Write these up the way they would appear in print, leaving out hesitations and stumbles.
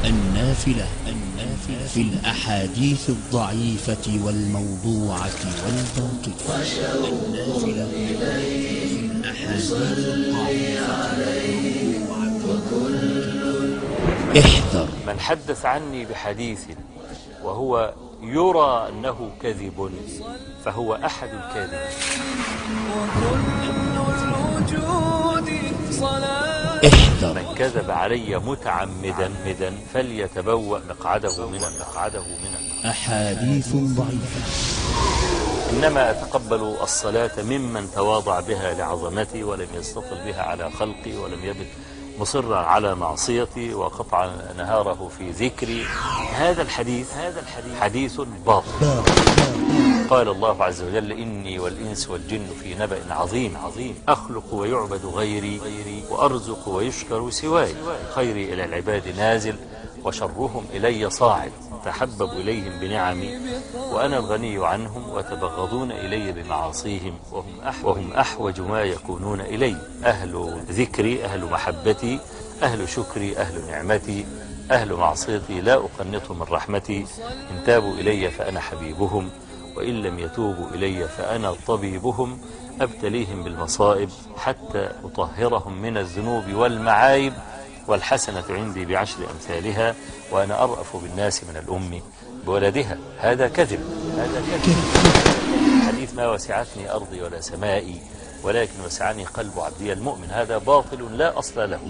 النافلة في الأحاديث الضعيفة والموضوعة والباطلة. النافلة في الأحاديث الضعيفة والموضوعة. احذر من حدث عني بحديث وهو يرى أنه كذب فهو أحد الكاذبين. احذر من كذب علي متعمدا فليتبوأ مقعده من أحاديث ضعيفة. إنما أتقبل الصلاة ممن تواضع بها لعظمتي ولم يستطل بها على خلقي ولم يبت مصرا على معصيتي وقطع نهاره في ذكري. هذا الحديث حديث باطل. قال الله عز وجل: إني والإنس والجن في نبأ عظيم أخلق ويعبد غيري وأرزق ويشكر سواي، خيري إلى العباد نازل وشرهم إلي صاعد، تحبب إليهم بنعمي وأنا الغني عنهم وتبغضون إلي بمعاصيهم وهم أحوج ما يكونون إلي. أهل ذكري أهل محبتي أهل شكري أهل نعمتي أهل معصيتي لا أقنطهم من رحمتي. إن تابوا إلي فأنا حبيبهم وإن لم يتوبوا إلي فأنا طبيبهم. أبتليهم بالمصائب حتى أطهرهم من الذنوب والمعايب، والحسنة عندي بعشر أمثالها وأنا أرأف بالناس من الأم بولدها. هذا كذب. حديث ما وسعتني أرضي ولا سمائي ولكن وسعني قلب عبدي المؤمن. هذا باطل لا أصل له.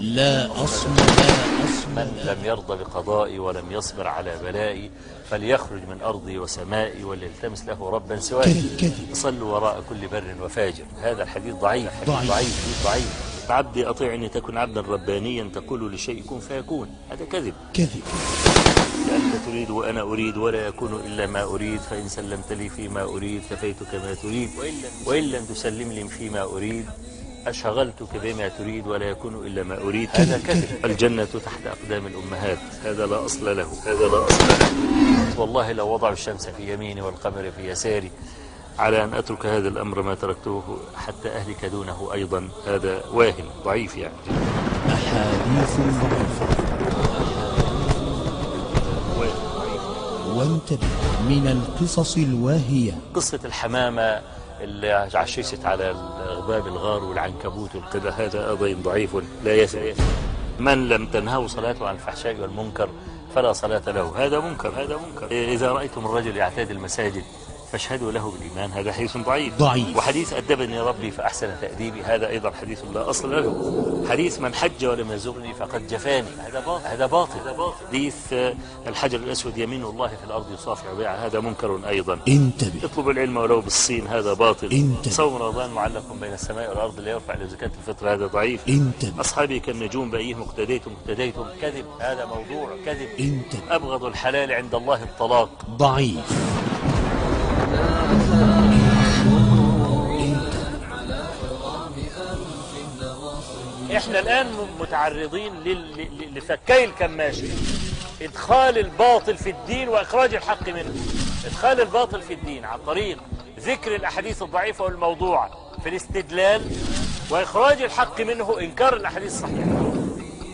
من لم يرضى بقضائي ولم يصبر على بلائي فليخرج من أرضي وسمائي وليلتمس له ربا سواي. صلوا وراء كل بر وفاجر. هذا الحديث ضعيف. عبدي أطيعني تكن عبدا ربانيا تقول لشيء كن فيكون. هذا كذب. أنت تريد وأنا أريد ولا يكون إلا ما أريد، فإن سلمت لي فيما أريد كفيتك ما تريد وإن لم تسلم لي فيما أريد أشغلتك بما تريد ولا يكون إلا ما أريد. هذا كذب. الجنة تحت أقدام الأمهات. هذا لا أصل له. والله لو وضعوا الشمس في يميني والقمر في يساري على أن أترك هذا الأمر ما تركته حتى أهلك دونه أيضا. هذا واهن ضعيف يعني. أحاديث ضعيفة. وانتبه من القصص الواهية. قصة الحمامة اللي عششت على غباب الغار والعنكبوت والقدة، هذا أيضا ضعيف لا يثبت. من لم تنهوا صلاته عن الفحشاء والمنكر فلا صلاة له. هذا منكر. إذا رأيتم الرجل يعتاد المساجد فاشهدوا له بالإيمان. هذا حديث ضعيف. وحديث أدبني ربي فأحسن تأديبي. هذا أيضا حديث لا أصل له. حديث من حج ولم يزرني فقد جفاني. هذا باطل. حديث الحجر الأسود يمين الله في الأرض يصافح بيعه. هذا منكر أيضا. انتبه. اطلب العلم ولو بالصين. هذا باطل. صوم رمضان معلق بين السماء والأرض لا يرفع لزكاة الفطر. هذا ضعيف. أصحابي كالنجوم بأيهم اقتديتم كذب. هذا موضوع كذب. أبغض الحلال عند الله الطلاق. ضعيف. احنا الآن متعرضين لفكي الكماشة. ادخال الباطل في الدين واخراج الحق منه. ادخال الباطل في الدين عن طريق ذكر الاحاديث الضعيفة والموضوعة في الاستدلال، واخراج الحق منه انكار الاحاديث الصحيحة.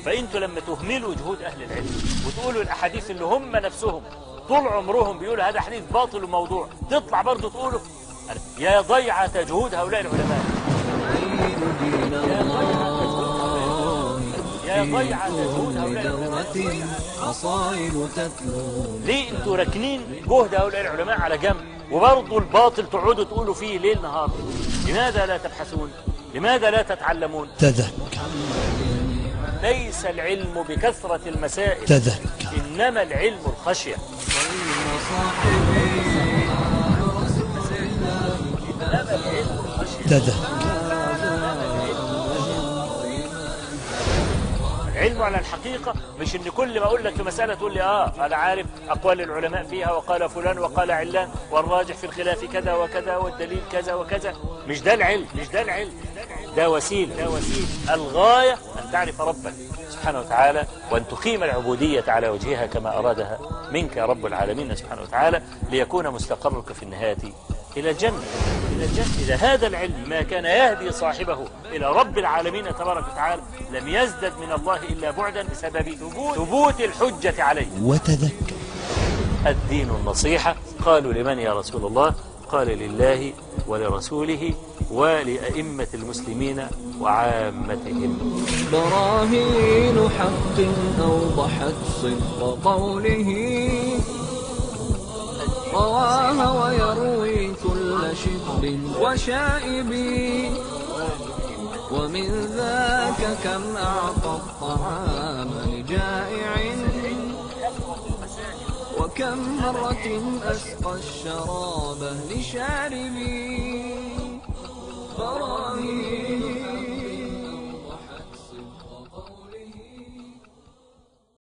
فانتوا لما تهملوا جهود اهل العلم وتقولوا الاحاديث اللي هم نفسهم طول عمرهم بيقولوا هذا حديث باطل وموضوع، تطلع برضو تقولوا يا ضيعة جهود هؤلاء العلماء. يا ضيعة جهود هؤلاء العلماء. ليه انتوا راكنين جهد هؤلاء العلماء على جنب وبرضو الباطل تقعدوا تقولوا فيه ليل نهار؟ لماذا لا تبحثون؟ لماذا لا تتعلمون؟ تذكر. ليس العلم بكثرة المسائل. تذكر. إنما العلم الخشية. تذكر. العلم على الحقيقة مش ان كل ما اقول لك في مسألة تقول لي انا عارف اقوال العلماء فيها وقال فلان وقال علان والراجح في الخلاف كذا وكذا والدليل كذا وكذا. مش ده العلم. ده وسيلة. الغاية ان تعرف ربك سبحانه وتعالى وان تقيم العبودية على وجهها كما ارادها منك يا رب العالمين سبحانه وتعالى، ليكون مستقرك في النهاية إلى الجنة. إذا هذا العلم ما كان يهدي صاحبه إلى رب العالمين تبارك وتعالى لم يزدد من الله إلا بعدا بسبب ثبوت الحجة عليه. وتذكر الدين النصيحة. قالوا لمن يا رسول الله؟ قال لله ولرسوله ولأئمة المسلمين وعامتهم. براهين حق أوضحت صدق قوله، رواها ويروي كل شب وشائب، ومن ذاك كم أعطى الطعام لجائع، وكم مرة أسقى الشراب لشارب. براهين